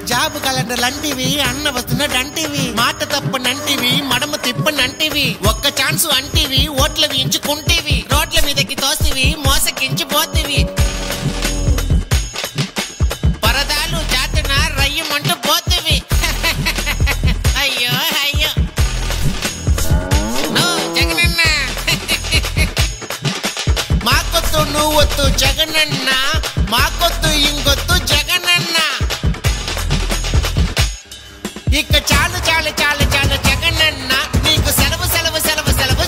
Job కలెండర్లు అంటివి, అన్న వస్తున్నట్టు అంటివి, మాట తప్పనంటివి, మడమ తిప్పనంటివి, ఒక్క ఛాన్స్ అంటివి, ఓట్ల వేయించుకుంటేవి, రోడ్ల మీదకి తోసివి, మోసకించిపోతివి, పరదాలు జాతన రయ్యమంటూ పోతివి. అయ్యో అయ్యో జగనన్న మాకొత్తు నువ్వొత్తు జగనన్న, మాకొత్తు ఇంకొత్తు జగనన్న, ఇక చాలు చాలు చాలు చాలు జగనన్న, నీకు సెలవు సెలవు సెలవు సెలవు